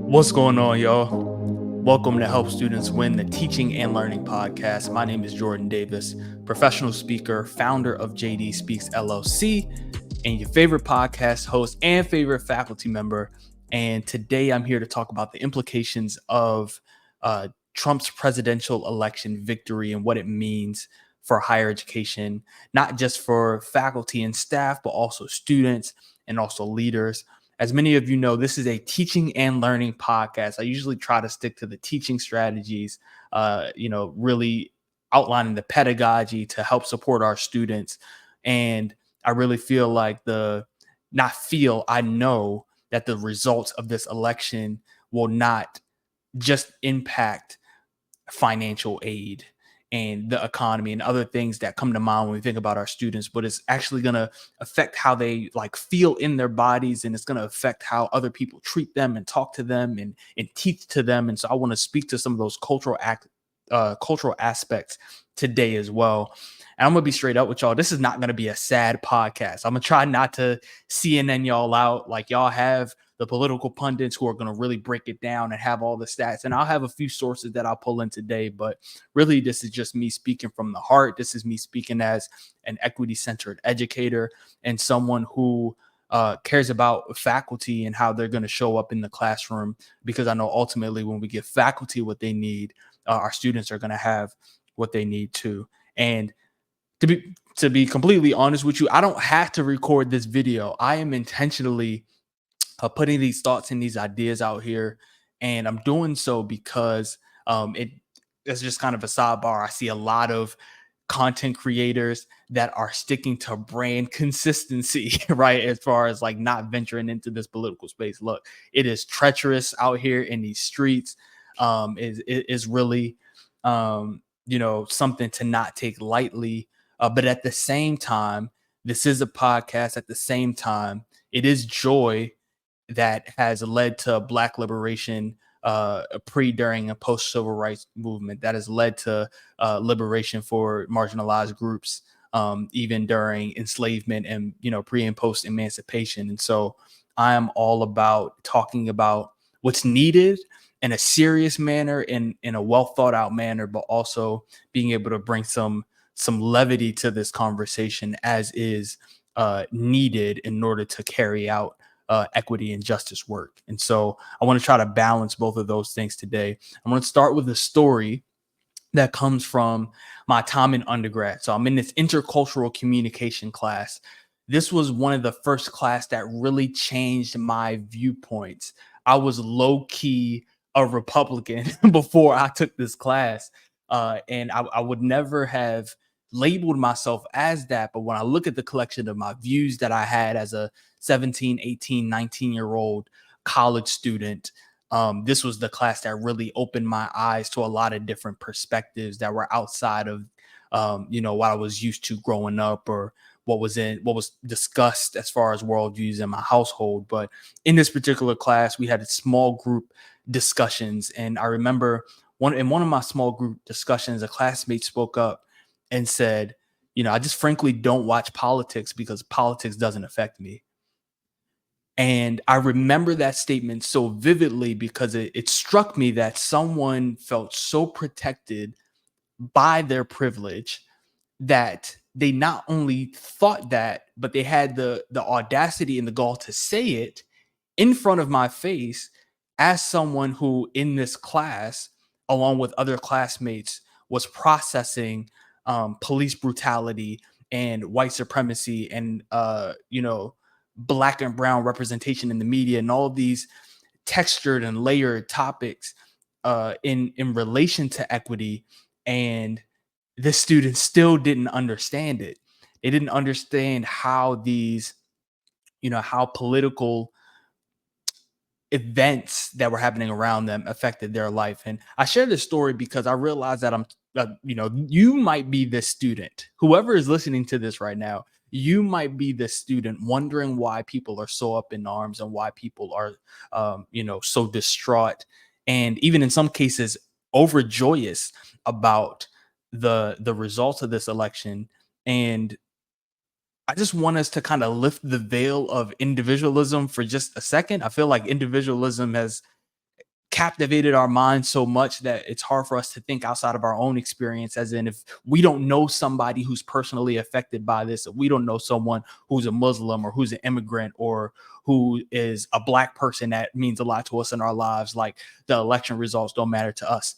What's going on, y'all? Welcome to Help Students Win, the Teaching and Learning Podcast. My name is Jordan Davis, professional speaker, founder of JD Speaks LLC, and your favorite podcast host and favorite faculty member. And today I'm here to talk about the implications of Trump's presidential election victory and what it means for higher education, not just for faculty and staff, but also students and also leaders. As many of you know, this is a teaching and learning podcast. I usually try to stick to the teaching strategies, really outlining the pedagogy to help support our students. And I really feel like I know that the results of this election will not just impact financial aid and the economy and other things that come to mind when we think about our students, but it's actually going to affect how they feel in their bodies, and it's going to affect how other people treat them and talk to them and teach to them. And so I want to speak to some of those cultural aspects today as well. And I'm gonna be straight up with y'all. This is not gonna be a sad podcast. I'm gonna try not to CNN y'all out. Like, y'all have the political pundits who are gonna really break it down and have all the stats. And I'll have a few sources that I'll pull in today, but really this is just me speaking from the heart. This is me speaking as an equity-centered educator and someone who cares about faculty and how they're going to show up in the classroom, because I know ultimately when we give faculty what they need, our students are going to have what they need too. And to be completely honest with you, I don't have to record this video. I am intentionally putting these thoughts and these ideas out here, and I'm doing so because it's just kind of a sidebar. I see a lot of content creators that are sticking to brand consistency, right? As far as not venturing into this political space. Look, it is treacherous out here in these streets. Is really something to not take lightly. But at the same time, this is a podcast. At the same time, it is joy that has led to Black liberation pre, during, and post civil rights movement, that has led to liberation for marginalized groups, even during enslavement and pre and post emancipation. And so I am all about talking about what's needed in a serious manner, in a well thought out manner, but also being able to bring some levity to this conversation, as is needed in order to carry out equity and justice work. And so I want to try to balance both of those things today. I'm going to start with a story that comes from my time in undergrad. So I'm in this intercultural communication class. This was one of the first class that really changed my viewpoints. I was low key a Republican before I took this class. And I would never have labeled myself as that. But when I look at the collection of my views that I had as a 17, 18, 19-year-old college student, this was the class that really opened my eyes to a lot of different perspectives that were outside of, what I was used to growing up, or what was discussed as far as worldviews in my household. But in this particular class, we had small group discussions. And I remember in one of my small group discussions, a classmate spoke up and said, I just frankly don't watch politics because politics doesn't affect me. And I remember that statement so vividly because it struck me that someone felt so protected by their privilege that they not only thought that, but they had the audacity and the gall to say it in front of my face, as someone who in this class, along with other classmates, was processing police brutality and white supremacy and Black and brown representation in the media, and all of these textured and layered topics in relation to equity. And the students still didn't understand it. They didn't understand how these, how political events that were happening around them affected their life. And I share this story because I realize that you might be this student, whoever is listening to this right now, you might be this student wondering why people are so up in arms and why people are, so distraught, and even in some cases overjoyous about the results of this election. And I just want us to kind of lift the veil of individualism for just a second. I feel like individualism has captivated our minds so much that it's hard for us to think outside of our own experience. As in, if we don't know somebody who's personally affected by this, if we don't know someone who's a Muslim or who's an immigrant or who is a black person that means a lot to us in our lives, like the election results don't matter to us.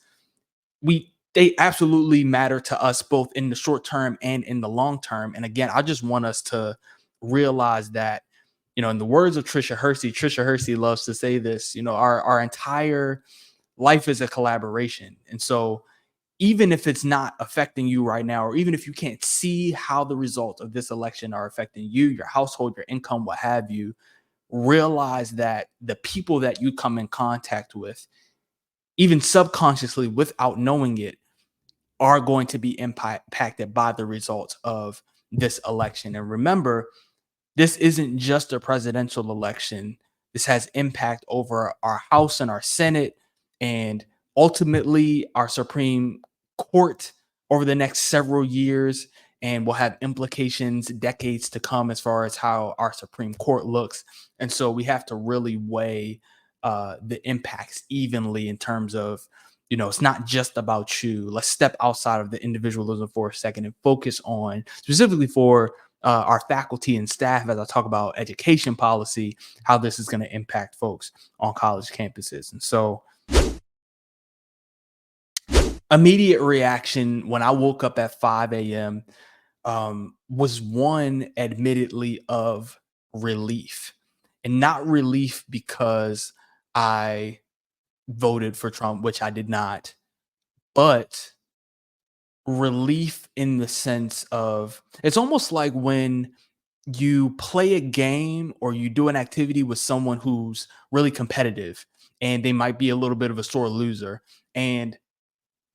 They absolutely matter to us both in the short term and in the long term. And again, I just want us to realize that, in the words of Trisha Hersey loves to say this, our entire life is a collaboration. And so even if it's not affecting you right now, or even if you can't see how the results of this election are affecting you, your household, your income, what have you, realize that the people that you come in contact with, even subconsciously without knowing it, are going to be impacted by the results of this election. And remember, this isn't just a presidential election. This has impact over our House and our Senate and ultimately our Supreme Court over the next several years, and will have implications decades to come as far as how our Supreme Court looks. And so we have to really weigh the impacts evenly in terms of, it's not just about you. Let's step outside of the individualism for a second and focus on specifically for our faculty and staff, as I talk about education policy, how this is going to impact folks on college campuses. And so, immediate reaction when I woke up at 5 a.m. Was one, admittedly, of relief. And not relief because I voted for Trump, which I did not, but relief in the sense of, it's almost like when you play a game or you do an activity with someone who's really competitive and they might be a little bit of a sore loser. And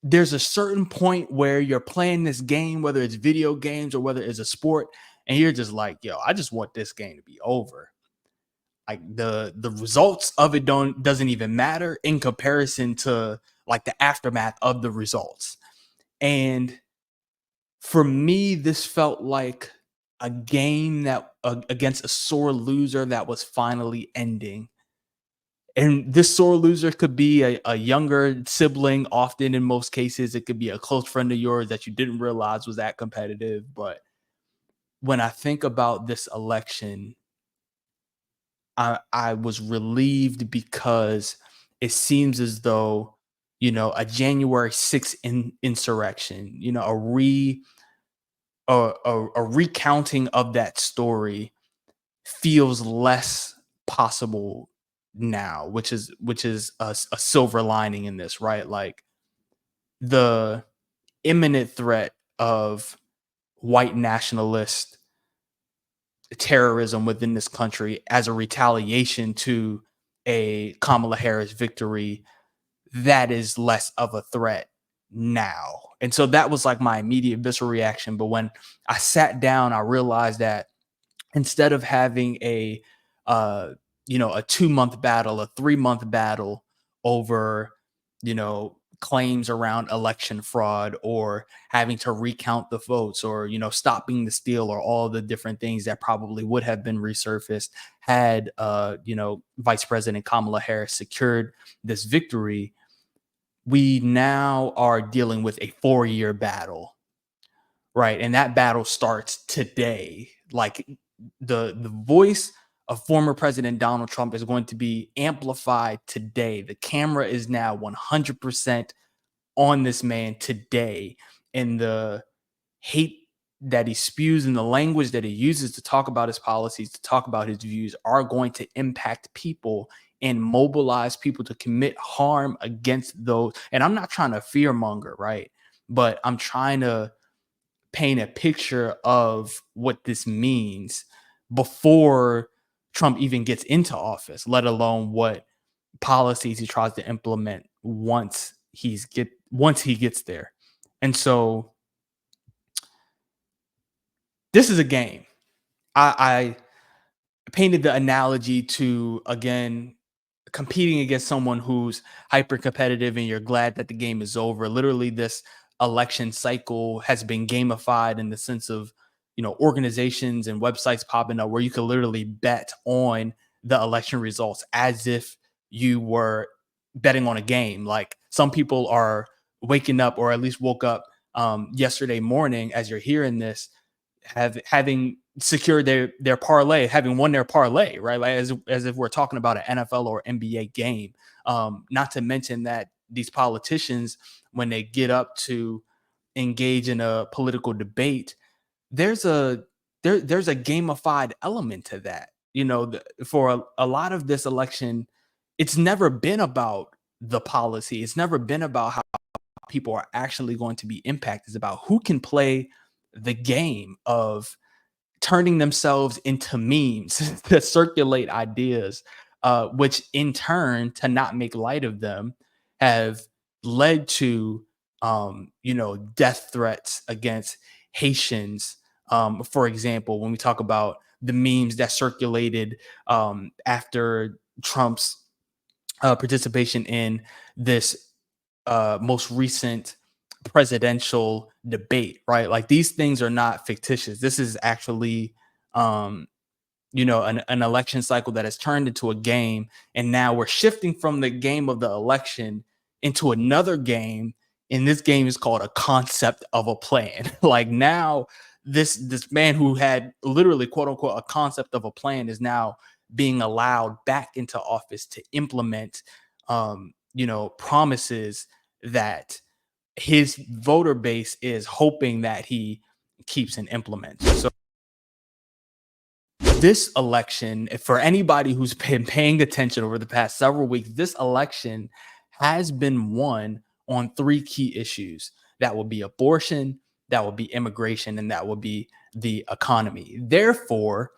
there's a certain point where you're playing this game, whether it's video games or whether it's a sport, and you're just like, yo, I just want this game to be over. Like the results of it doesn't even matter in comparison to like the aftermath of the results. And for me, this felt like a game that against a sore loser that was finally ending. And this sore loser could be a younger sibling. Often, in most cases, it could be a close friend of yours that you didn't realize was that competitive. But when I think about this election, I was relieved because it seems as though, a January 6th insurrection, a recounting of that story feels less possible now, which is a silver lining in this, right? Like the imminent threat of white nationalist terrorism within this country as a retaliation to a Kamala Harris victory, that is less of a threat now. And so that was like my immediate visceral reaction. But when I sat down, I realized that instead of having uh a 2 month battle, a 3 month battle over claims around election fraud, or having to recount the votes, or stopping the steal, or all the different things that probably would have been resurfaced had Vice President Kamala Harris secured this victory, we now are dealing with a 4-year battle. Right, and that battle starts today. Like the voice of former President Donald Trump is going to be amplified today. The camera is now 100% on this man today, and the hate that he spews and the language that he uses to talk about his policies, to talk about his views, are going to impact people and mobilize people to commit harm against those. And I'm not trying to fearmonger, right? But I'm trying to paint a picture of what this means before Trump even gets into office, let alone what policies he tries to implement once he gets there. And so this is a game. I painted the analogy to, again, competing against someone who's hyper competitive and you're glad that the game is over. Literally, this election cycle has been gamified in the sense of, organizations and websites popping up where you can literally bet on the election results as if you were betting on a game. Like some people are waking up, or at least woke up yesterday morning as you're hearing this, having secured their parlay, having won their parlay, right? Like as if we're talking about an NFL or NBA game. Not to mention that these politicians, when they get up to engage in a political debate, there's a there's a gamified element to that. For a lot of this election, it's never been about the policy. It's never been about how people are actually going to be impacted. It's about who can play the game of turning themselves into memes to circulate ideas, which in turn, to not make light of them, have led to, death threats against Haitians. For example, when we talk about the memes that circulated after Trump's participation in this most recent presidential debate, right? Like these things are not fictitious. This is actually, um, an election cycle that has turned into a game. And now we're shifting from the game of the election into another game. And this game is called a concept of a plan. Like now, this man who had literally, quote unquote, a concept of a plan is now being allowed back into office to implement, promises that his voter base is hoping that he keeps and implements. So this election, for anybody who's been paying attention over the past several weeks, this election has been won on three key issues. That will be abortion, that will be immigration, and that will be the economy. Therefore,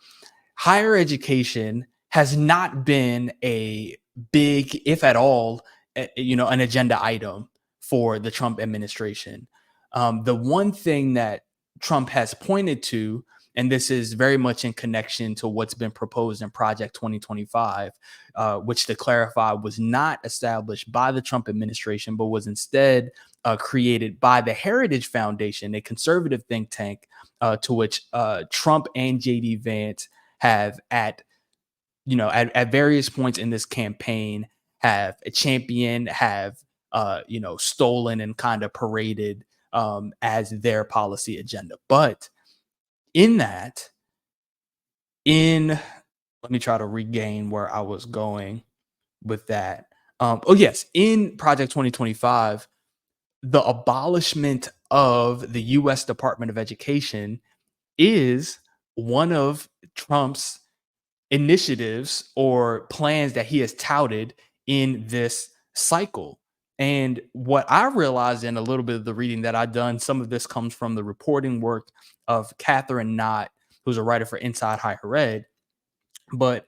higher education has not been a big, if at all, an agenda item for the Trump administration. The one thing that Trump has pointed to, and this is very much in connection to what's been proposed in Project 2025, which, to clarify, was not established by the Trump administration, but was instead created by the Heritage Foundation, a conservative think tank, to which Trump and JD Vance have at various points in this campaign have championed, have stolen and kind of paraded as their policy agenda. But in that, in let me try to regain where I was going with that. Oh yes, in Project 2025, the abolishment of the U.S. Department of Education is one of Trump's initiatives or plans that he has touted in this cycle. And what I realized in a little bit of the reading that I've done, some of this comes from the reporting work of Catherine Knott, who's a writer for Inside Higher Ed. But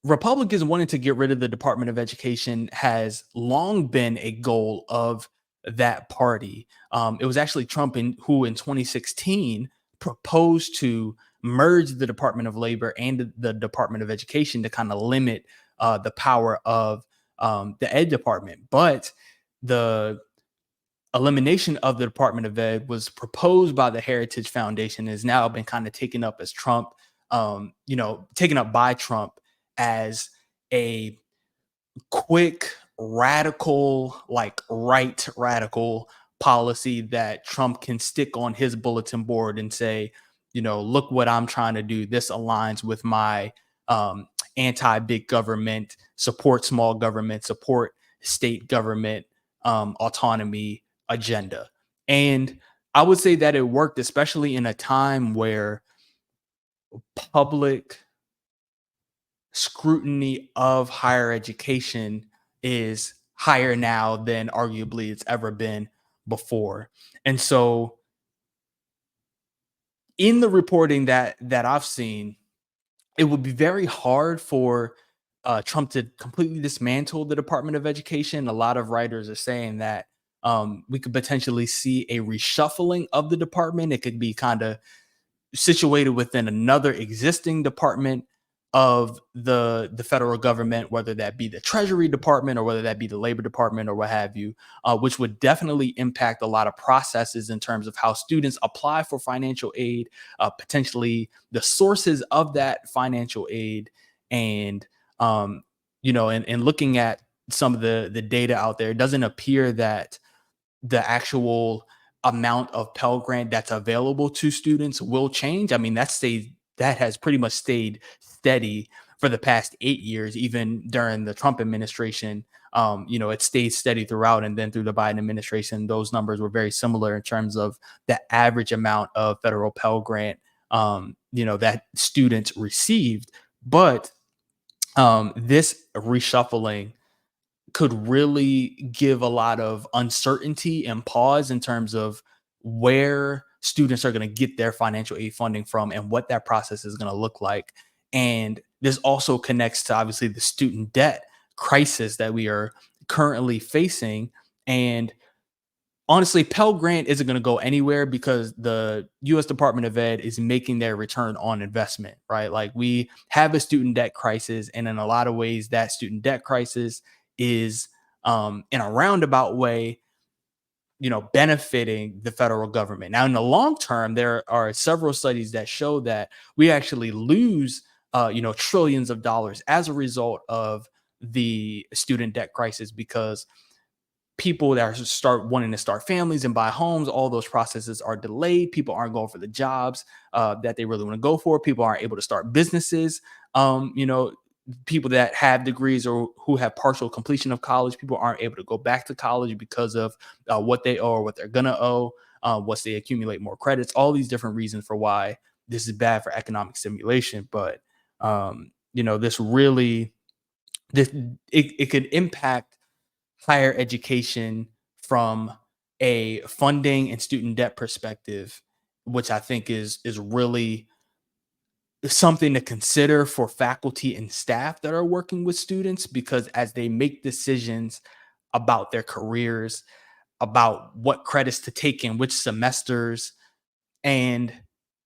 Republicans wanting to get rid of the Department of Education has long been a goal of that party. It was actually Trump who in 2016 proposed to merge the Department of Labor and the Department of Education to kind of limit the power of the Ed Department. But the elimination of the Department of Ed was proposed by the Heritage Foundation and has now been kind of taken up as taken up by Trump as a quick, radical, like right radical policy that Trump can stick on his bulletin board and say, look what I'm trying to do. This aligns with my anti-big government, support small government, support state government autonomy agenda. And I would say that it worked, especially in a time where public scrutiny of higher education is higher now than arguably it's ever been before. And so in the reporting that I've seen, it would be very hard for Trump to completely dismantle the Department of Education. A lot of writers are saying that we could potentially see a reshuffling of the department. It could be kind of situated within another existing department of the federal government, whether that be the Treasury Department or whether that be the Labor Department or what have you, which would definitely impact a lot of processes in terms of how students apply for financial aid, potentially the sources of that financial aid, and and looking at some of the data out there, it doesn't appear that the actual amount of Pell Grant that's available to students will change. I mean, that has pretty much stayed steady for the past 8 years, even during the Trump administration. It stayed steady throughout, and then through the Biden administration, those numbers were very similar in terms of the average amount of federal Pell Grant, that students received. But this reshuffling could really give a lot of uncertainty and pause in terms of where students are going to get their financial aid funding from and what that process is going to look like. And this also connects to obviously the student debt crisis that we are currently facing. And honestly, Pell Grant isn't going to go anywhere because the US Department of Ed is making their return on investment, right? Like, we have a student debt crisis, and in a lot of ways, that student debt crisis is, in a roundabout way, benefiting the federal government. Now, in the long term, there are several studies that show that we actually lose, trillions of dollars as a result of the student debt crisis, because people that start wanting to start families and buy homes, all those processes are delayed. People aren't going for the jobs that they really want to go for. People aren't able to start businesses. Um, you know, People that have degrees or who have partial completion of college, people aren't able to go back to college because of what they owe or what they're gonna owe. Once they accumulate more credits, all these different reasons for why this is bad for economic stimulation. But this really this it could impact higher education from a funding and student debt perspective, which I think is really something to consider for faculty and staff that are working with students, because as they make decisions about their careers, about what credits to take in which semesters, and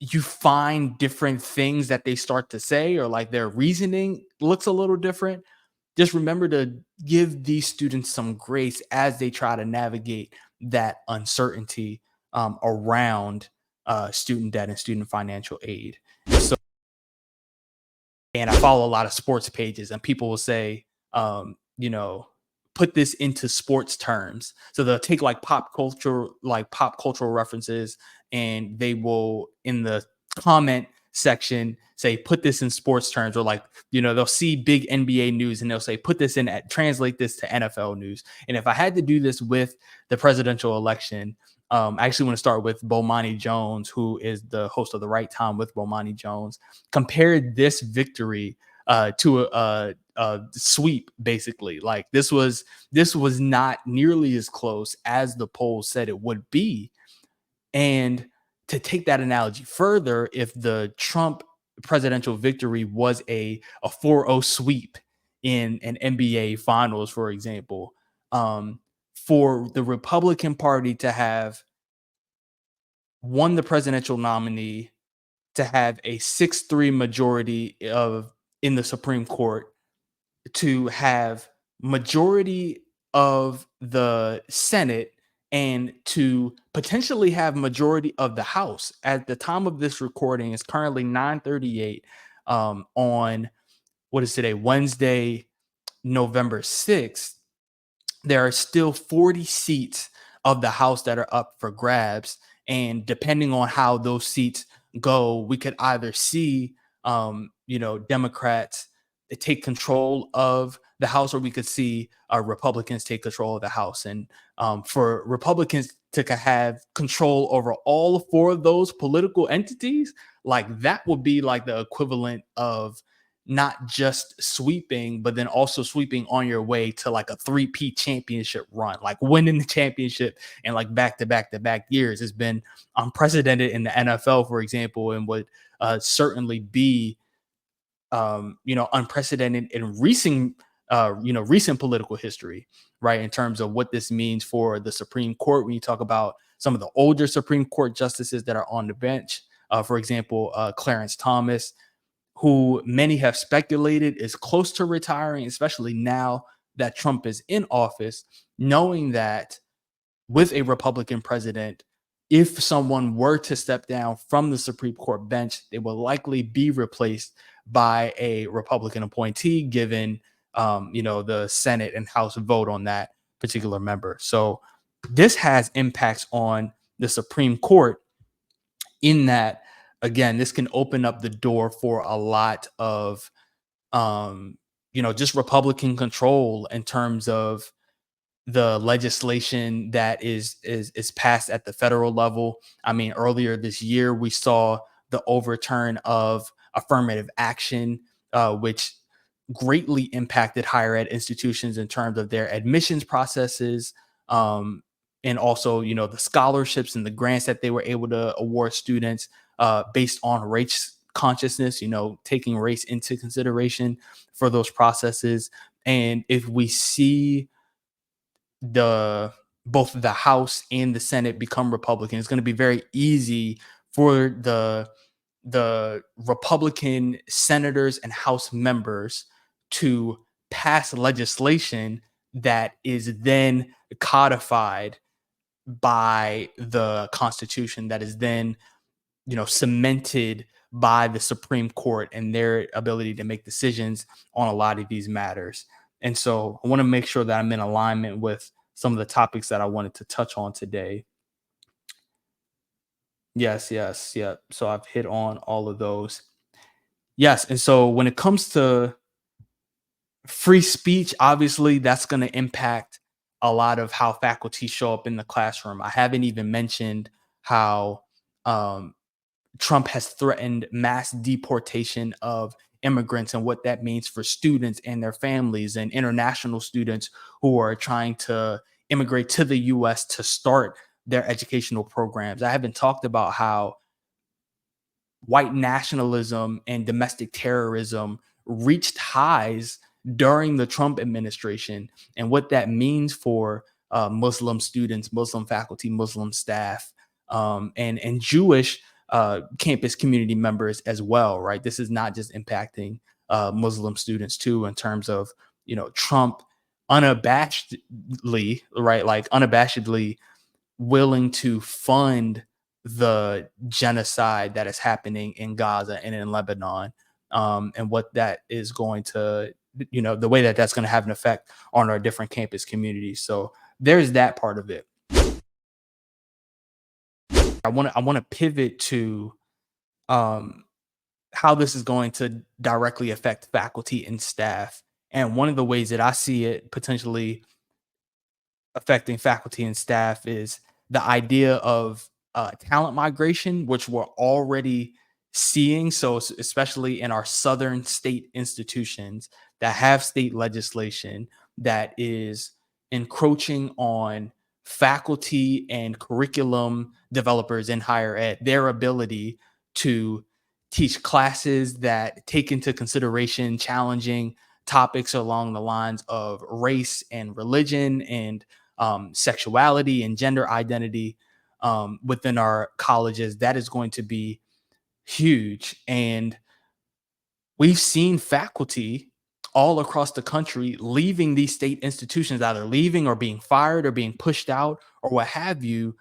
you find different things that they start to say, or like their reasoning looks a little different, just remember to give these students some grace as they try to navigate that uncertainty around student debt and student financial aid. So, and I follow a lot of sports pages, and people will say, put this into sports terms. So they'll take like pop cultural references, and they will, in the comment section, say, put this in sports terms, or like, they'll see big NBA news and they'll say, translate this to NFL news. And if I had to do this with the presidential election, I actually want to start with Bomani Jones, who is the host of The Right Time with Bomani Jones, compared this victory to a sweep. Basically, like, this was not nearly as close as the polls said it would be. And to take that analogy further, if the Trump presidential victory was a 4-0 sweep in an NBA finals, for example, for the Republican Party to have won the presidential nominee, to have a 6-3 majority of in the Supreme Court, to have majority of the Senate, and to potentially have majority of the House. At the time of this recording, it's currently 9:38 on, what is today, Wednesday, November 6th. There are still 40 seats of the House that are up for grabs. And depending on how those seats go, we could either see, Democrats take control of the House, or we could see Republicans take control of the House. And for Republicans to have control over all four of those political entities, like, that would be like the equivalent of not just sweeping, but then also sweeping on your way to like a three-peat championship run, like winning the championship in like back-to-back years. Has been unprecedented in the NFL, for example, and would certainly be, unprecedented in recent political history, right? In terms of what this means for the Supreme Court, when you talk about some of the older Supreme Court justices that are on the bench, for example, Clarence Thomas, who many have speculated is close to retiring, especially now that Trump is in office, knowing that with a Republican president, if someone were to step down from the Supreme Court bench, they will likely be replaced by a Republican appointee, given the Senate and House vote on that particular member. So this has impacts on the Supreme Court in that, again, this can open up the door for a lot of just Republican control in terms of the legislation that is passed at the federal level. I mean, earlier this year we saw the overturn of affirmative action, which greatly impacted higher ed institutions in terms of their admissions processes, and also the scholarships and the grants that they were able to award students based on race consciousness. Taking race into consideration for those processes. And if we see the both the House and the Senate become Republican, it's going to be very easy for the Republican senators and House members to pass legislation that is then codified by the Constitution, that is then cemented by the Supreme Court and their ability to make decisions on a lot of these matters. And so I want to make sure that I'm in alignment with some of the topics that I wanted to touch on today. Yes, yes, yeah. So I've hit on all of those. Yes. And so when it comes to free speech, obviously that's going to impact a lot of how faculty show up in the classroom. I haven't even mentioned how um, Trump has threatened mass deportation of immigrants and what that means for students and their families and international students who are trying to immigrate to the US to start their educational programs. I haven't talked about how white nationalism and domestic terrorism reached highs during the Trump administration and what that means for Muslim students, Muslim faculty, Muslim staff, and Jewish campus community members as well. Right, this is not just impacting Muslim students too, in terms of Trump unabashedly, right, like unabashedly willing to fund the genocide that is happening in Gaza and in Lebanon, and what that is going to, the way that that's going to have an effect on our different campus communities. So there's that part of it. I want to pivot to um, how this is going to directly affect faculty and staff. And one of the ways that I see it potentially affecting faculty and staff is the idea of talent migration, which we're already seeing. So, especially in our southern state institutions that have state legislation that is encroaching on faculty and curriculum developers in higher ed, their ability to teach classes that take into consideration challenging topics along the lines of race and religion and sexuality and gender identity within our colleges. That is going to be huge. And we've seen faculty all across the country leaving these state institutions, either leaving or being fired or being pushed out or what have you.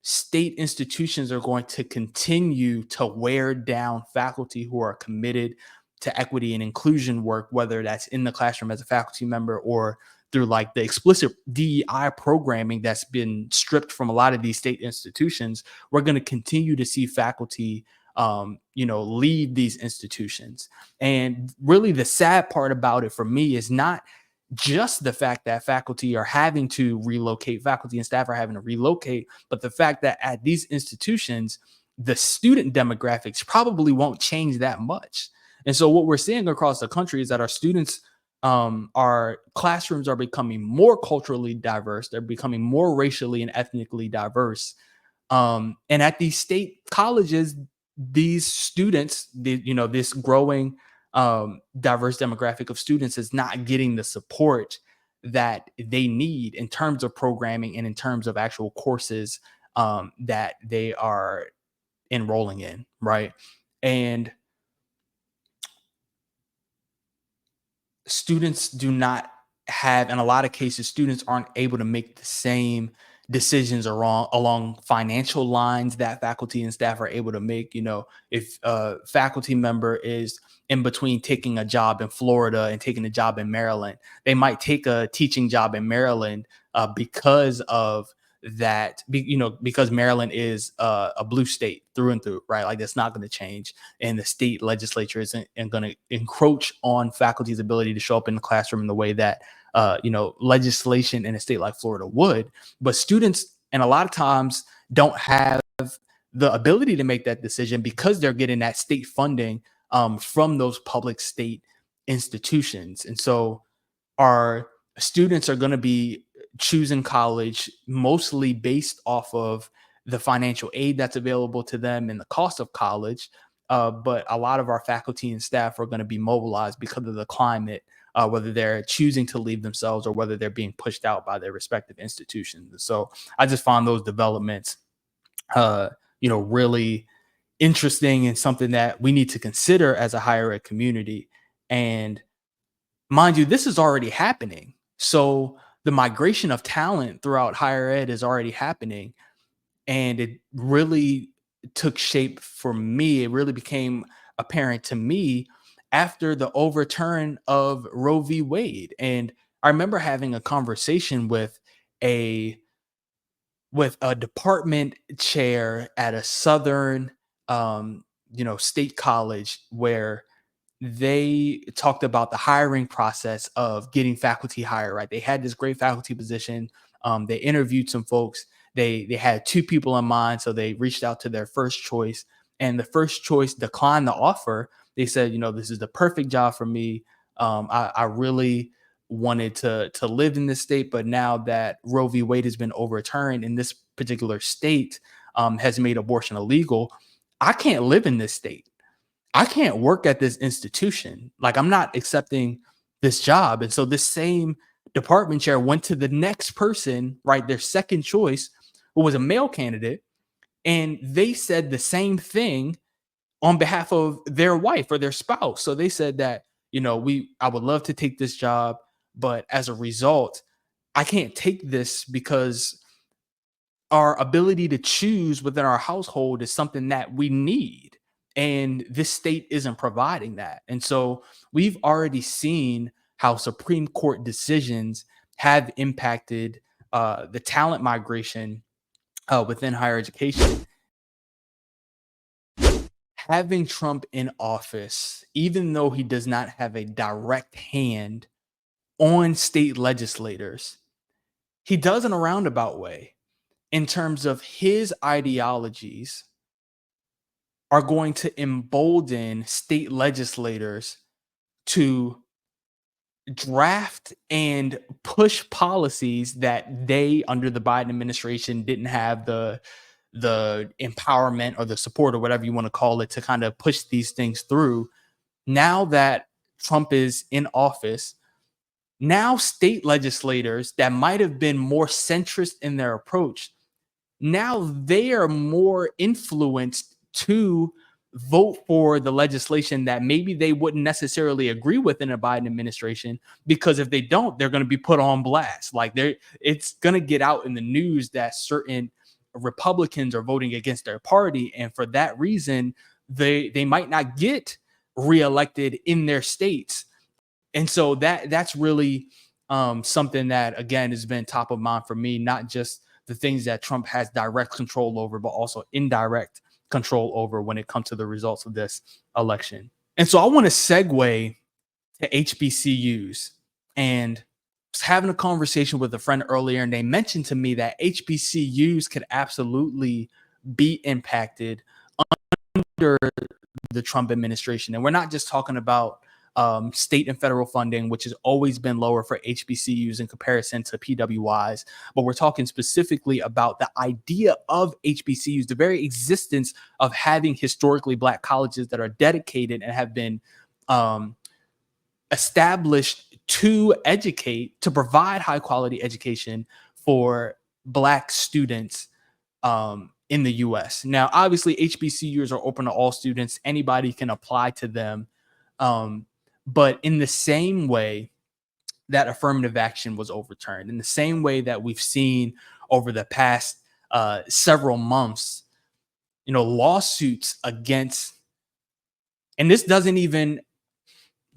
State institutions are going to continue to wear down faculty who are committed to equity and inclusion work, whether that's in the classroom as a faculty member or through like the explicit DEI programming that's been stripped from a lot of these state institutions. We're going to continue to see faculty leave these institutions. And really the sad part about it for me is not just the fact that faculty are having to relocate, faculty and staff are having to relocate, but the fact that at these institutions, the student demographics probably won't change that much. And so what we're seeing across the country is that our students, our classrooms are becoming more culturally diverse. They're becoming more racially and ethnically diverse. And at these state colleges, these students, this growing diverse demographic of students is not getting the support that they need in terms of programming and in terms of actual courses that they are enrolling in, right? And students do not have, in a lot of cases, students aren't able to make the same decisions along financial lines that faculty and staff are able to make. If a faculty member is in between taking a job in Florida and taking a job in Maryland, they might take a teaching job in Maryland because of that, because Maryland is a blue state through and through, right? Like that's not going to change, and the state legislature isn't going to encroach on faculty's ability to show up in the classroom in the way that legislation in a state like Florida would. But students, and a lot of times, don't have the ability to make that decision because they're getting that state funding from those public state institutions. And so our students are going to be choosing college mostly based off of the financial aid that's available to them and the cost of college. But a lot of our faculty and staff are going to be mobilized because of the climate, whether they're choosing to leave themselves or whether they're being pushed out by their respective institutions. So I just find those developments, really interesting and something that we need to consider as a higher ed community. And mind you, this is already happening. So the migration of talent throughout higher ed is already happening. And it really took shape for me. It really became apparent to me after the overturn of Roe v. Wade. And I remember having a conversation a with a department chair at a southern state college, where they talked about the hiring process of getting faculty hired, right? They had this great faculty position. They interviewed some folks. They had two people in mind, so they reached out to their first choice, and the first choice declined the offer. They said, this is the perfect job for me. I really wanted to live in this state, but now that Roe v. Wade has been overturned in this particular state, has made abortion illegal, I can't live in this state. I can't work at this institution. Like, I'm not accepting this job. And so this same department chair went to the next person, right? Their second choice, who was a male candidate, and they said the same thing on behalf of their wife or their spouse. So they said that, I would love to take this job, but as a result, I can't take this because our ability to choose within our household is something that we need. And this state isn't providing that. And so we've already seen how Supreme Court decisions have impacted the talent migration within higher education. Having Trump in office, even though he does not have a direct hand on state legislators, he does in a roundabout way in terms of his ideologies are going to embolden state legislators to draft and push policies that they, under the Biden administration, didn't have the empowerment or the support or whatever you want to call it to kind of push these things through. Now that Trump is in office, now state legislators that might have been more centrist in their approach, now they are more influenced to vote for the legislation that maybe they wouldn't necessarily agree with in a Biden administration, because if they don't, they're going to be put on blast. Like, it's going to get out in the news that certain Republicans are voting against their party, and for that reason, they might not get reelected in their states. And so that's really something that, again, has been top of mind for me, not just the things that Trump has direct control over, but also indirect control over when it comes to the results of this election. And so I want to segue to HBCUs. And I was having a conversation with a friend earlier, and they mentioned to me that HBCUs could absolutely be impacted under the Trump administration. And we're not just talking about state and federal funding, which has always been lower for HBCUs in comparison to PWIs, but we're talking specifically about the idea of HBCUs, the very existence of having historically Black colleges that are dedicated and have been established to educate, to provide high quality education for Black students in the US. Now, obviously, HBCUs are open to all students. Anybody can apply to them. But in the same way that affirmative action was overturned. In the same way that we've seen over the past several months, lawsuits against, and this doesn't even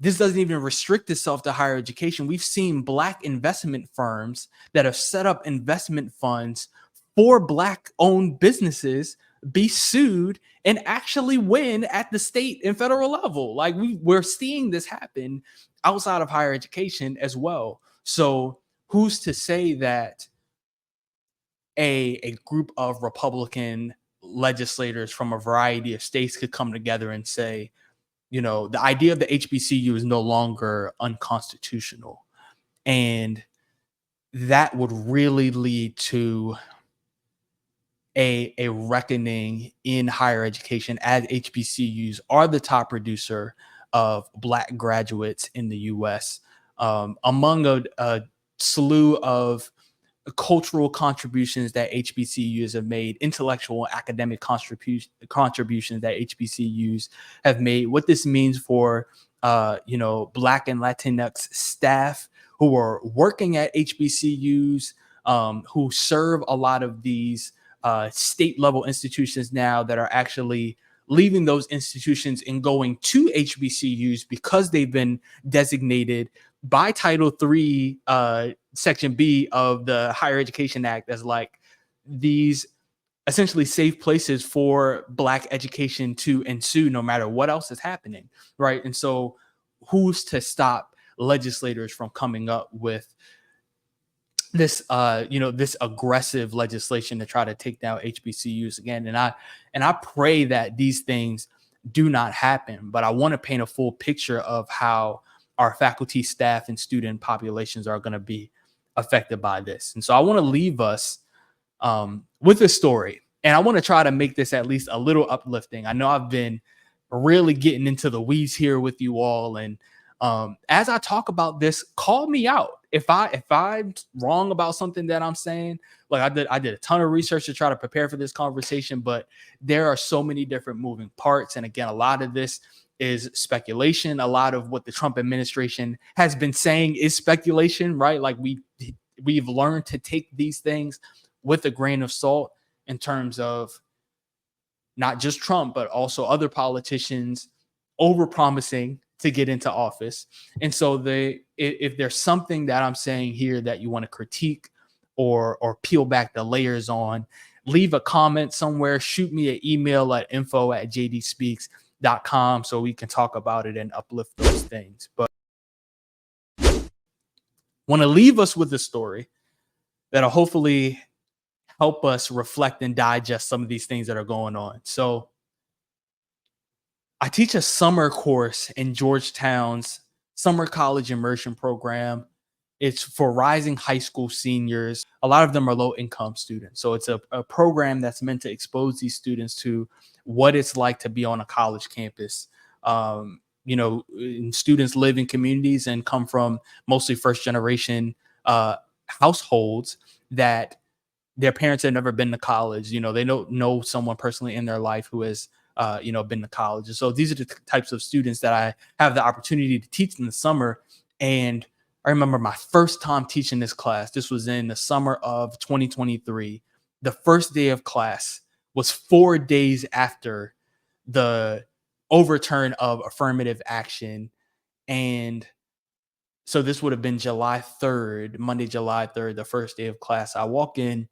restrict itself to higher education. We've seen Black investment firms that have set up investment funds for Black owned businesses be sued and actually win at the state and federal level. Like we're seeing this happen outside of higher education as well. So who's to say that a group of Republican legislators from a variety of states could come together and say, the idea of the HBCU is no longer unconstitutional. And that would really lead to a reckoning in higher education, as HBCUs are the top producer of Black graduates in the US, among a slew of cultural contributions that HBCUs have made, intellectual academic contributions that HBCUs have made. What this means for Black and Latinx staff who are working at HBCUs, who serve a lot of these state level institutions now, that are actually leaving those institutions and going to HBCUs because they've been designated by Title III, Section B of the Higher Education Act, as like these essentially safe places for Black education to ensue no matter what else is happening, right? And so who's to stop legislators from coming up with this aggressive legislation to try to take down HBCUs again? And I pray that these things do not happen, but I want to paint a full picture of how our faculty, staff, and student populations are going to be affected by this. And so I want to leave us with a story, and I want to try to make this at least a little uplifting. I know I've been really getting into the weeds here with you all, and as I talk about this, call me out if I'm wrong about something that I'm saying. Like I did a ton of research to try to prepare for this conversation, but there are so many different moving parts, and again, a lot of this is speculation. A lot of what the Trump administration has been saying is speculation, right? Like we've learned to take these things with a grain of salt, in terms of not just Trump, but also other politicians overpromising to get into office. And so if there's something that I'm saying here that you want to critique or peel back the layers on, leave a comment somewhere, shoot me an email at info@jdspeaks.com so we can talk about it and uplift those things. But want to leave us with a story that'll hopefully help us reflect and digest some of these things that are going on. So I teach a summer course in Georgetown's summer college immersion program. It's for rising high school seniors. A lot of them are low income students. So it's a program that's meant to expose these students to what it's like to be on a college campus. Students live in communities and come from mostly first generation households that their parents have never been to college. They don't know someone personally in their life who has, been to college. And so these are the types of students that I have the opportunity to teach in the summer. And I remember my first time teaching this class. This was in the summer of 2023. The first day of class was 4 days after the overturn of affirmative action. And so this would have been July 3rd, Monday, July 3rd, the first day of class. I walk in,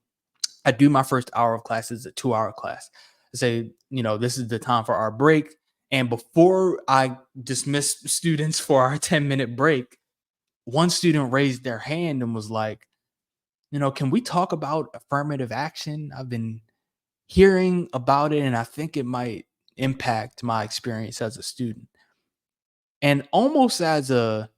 I do my first hour of class. It's a 2-hour class. I say, this is the time for our break. And before I dismiss students for our 10-minute break, one student raised their hand and was like, can we talk about affirmative action? I've been hearing about it, and I think it might impact my experience as a student. And almost as an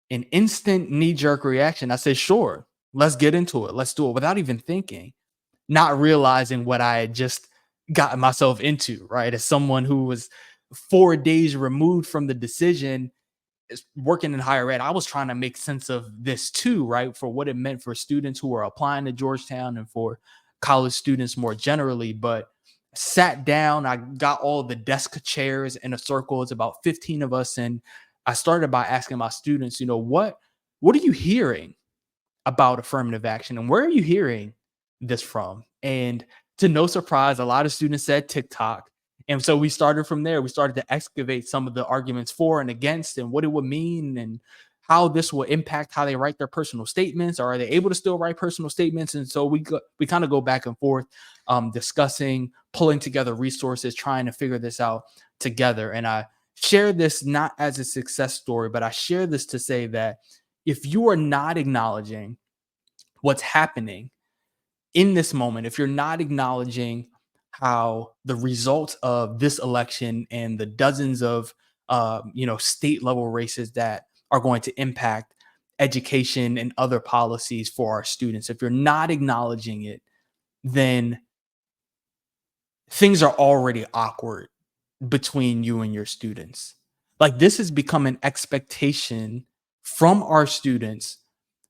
instant knee-jerk reaction, I said, sure, let's get into it. Let's do it, without even thinking, not realizing what I had just gotten myself into, right? As someone who was 4 days removed from the decision, working in higher ed, I was trying to make sense of this too, right? For what it meant for students who are applying to Georgetown and for college students more generally. But sat down, I got all the desk chairs in a circle. It's about 15 of us. And I started by asking my students, what are you hearing about affirmative action, and where are you hearing this from? And to no surprise, a lot of students said TikTok. And so we started from there. We started to excavate some of the arguments for and against, and what it would mean, and how this will impact how they write their personal statements, or are they able to still write personal statements? And so we kind of go back and forth, discussing, pulling together resources, trying to figure this out together. And I share this not as a success story, but I share this to say that if you are not acknowledging what's happening in this moment, if you're not acknowledging how the results of this election and the dozens of state level races that are going to impact education and other policies for our students, if you're not acknowledging it, then things are already awkward between you and your students. Like, this has become an expectation from our students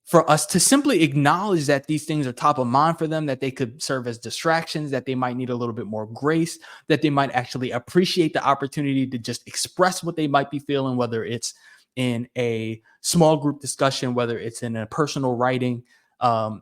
for us to simply acknowledge that these things are top of mind for them, that they could serve as distractions, that they might need a little bit more grace, that they might actually appreciate the opportunity to just express what they might be feeling, whether it's in a small group discussion, whether it's in a personal writing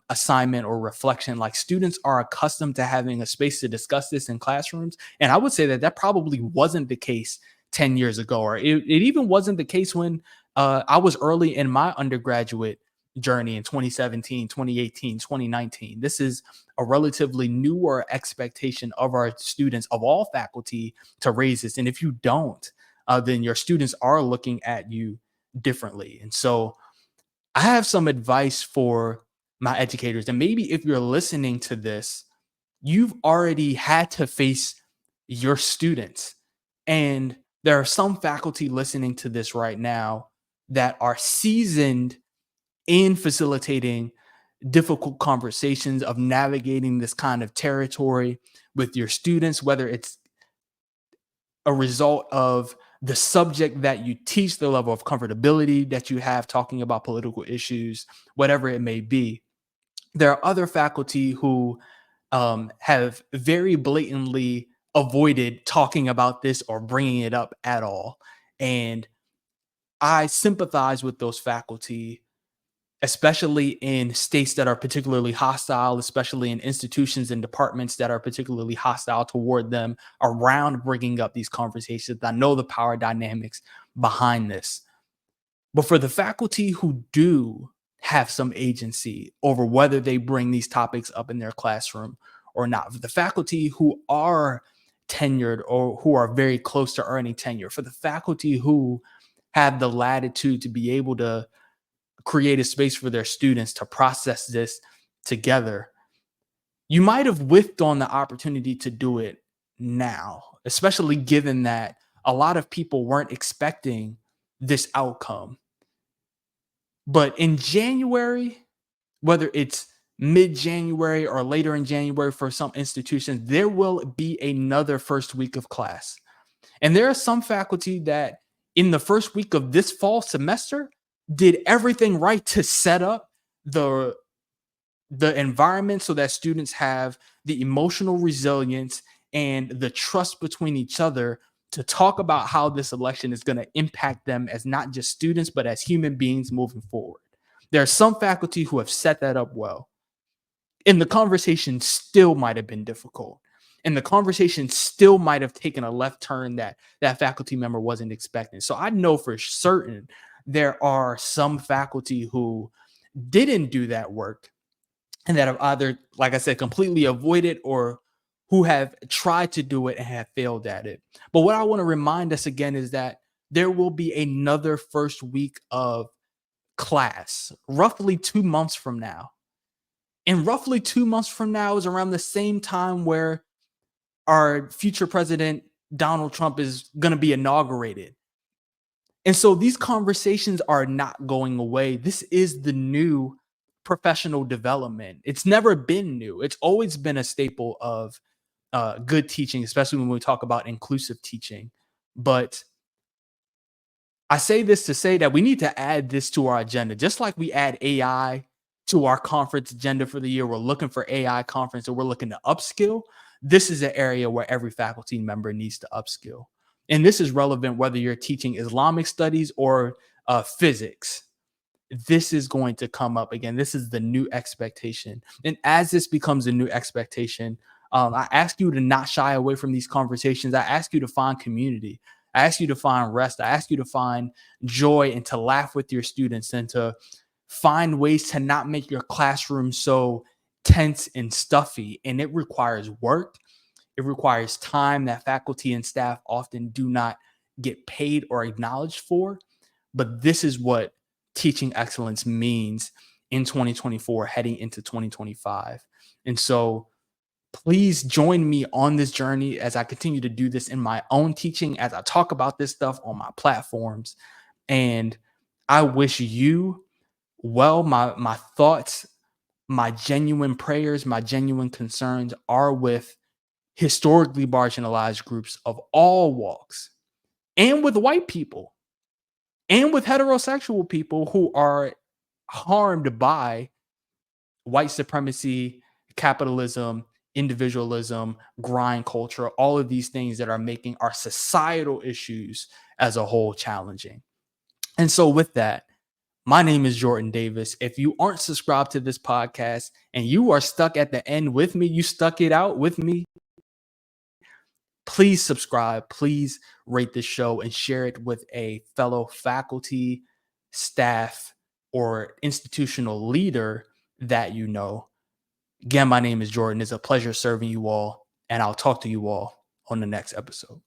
assignment or reflection. Like, students are accustomed to having a space to discuss this in classrooms. And I would say that that probably wasn't the case 10 years ago, or it even wasn't the case when I was early in my undergraduate journey in 2017, 2018, 2019. This is a relatively newer expectation of our students, of all faculty, to raise this. And if you don't, then your students are looking at you differently. And so I have some advice for my educators. And maybe if you're listening to this, you've already had to face your students. And there are some faculty listening to this right now that are seasoned in facilitating difficult conversations, of navigating this kind of territory with your students, whether it's a result of the subject that you teach, the level of comfortability that you have talking about political issues, whatever it may be. There are other faculty who have very blatantly avoided talking about this or bringing it up at all. And I sympathize with those faculty, especially in states that are particularly hostile, especially in institutions and departments that are particularly hostile toward them, around bringing up these conversations. I know the power dynamics behind this. But for the faculty who do have some agency over whether they bring these topics up in their classroom or not, for the faculty who are tenured or who are very close to earning tenure, for the faculty who have the latitude to be able to create a space for their students to process this together, you might have whiffed on the opportunity to do it now, especially given that a lot of people weren't expecting this outcome. But in January, whether it's mid January or later in January for some institutions, there will be another first week of class. And there are some faculty that in the first week of this fall semester did everything right to set up the the environment so that students have the emotional resilience and the trust between each other to talk about how this election is going to impact them as not just students, but as human beings moving forward. There are some faculty who have set that up well, and the conversation still might have been difficult. And the conversation still might have taken a left turn that that faculty member wasn't expecting. So I know for certain there are some faculty who didn't do that work, and that have either, like I said, completely avoided, or who have tried to do it and have failed at it. But what I want to remind us again is that there will be another first week of class roughly 2 months from now. And roughly 2 months from now is around the same time where our future president, Donald Trump, is going to be inaugurated. And so these conversations are not going away. This is the new professional development. It's never been new. It's always been a staple of good teaching, especially when we talk about inclusive teaching. But I say this to say that we need to add this to our agenda, just like we add AI to our conference agenda for the year. We're looking for AI conference, or we're looking to upskill. This is an area where every faculty member needs to upskill. And this is relevant whether you're teaching Islamic studies or physics. this is going to come up again. This is the new expectation. And as this becomes a new expectation, I ask you to not shy away from these conversations. I ask you to find community. I ask you to find rest. I ask you to find joy and to laugh with your students and to find ways to not make your classroom so tense and stuffy. And it requires work. It requires time that faculty and staff often do not get paid or acknowledged for. But this is what teaching excellence means in 2024, heading into 2025. And so please join me on this journey as I continue to do this in my own teaching, as I talk about this stuff on my platforms. And I wish you well. My thoughts, my genuine prayers, my genuine concerns are with historically marginalized groups of all walks, and with white people, and with heterosexual people who are harmed by white supremacy, capitalism, individualism, grind culture, all of these things that are making our societal issues as a whole challenging. And so, with that, my name is Jordan Davis. If you aren't subscribed to this podcast and you are stuck at the end with me, you stuck it out with me, please subscribe, please rate this show and share it with a fellow faculty, staff, or institutional leader that you know. Again, my name is Jordan. It's a pleasure serving you all, and I'll talk to you all on the next episode.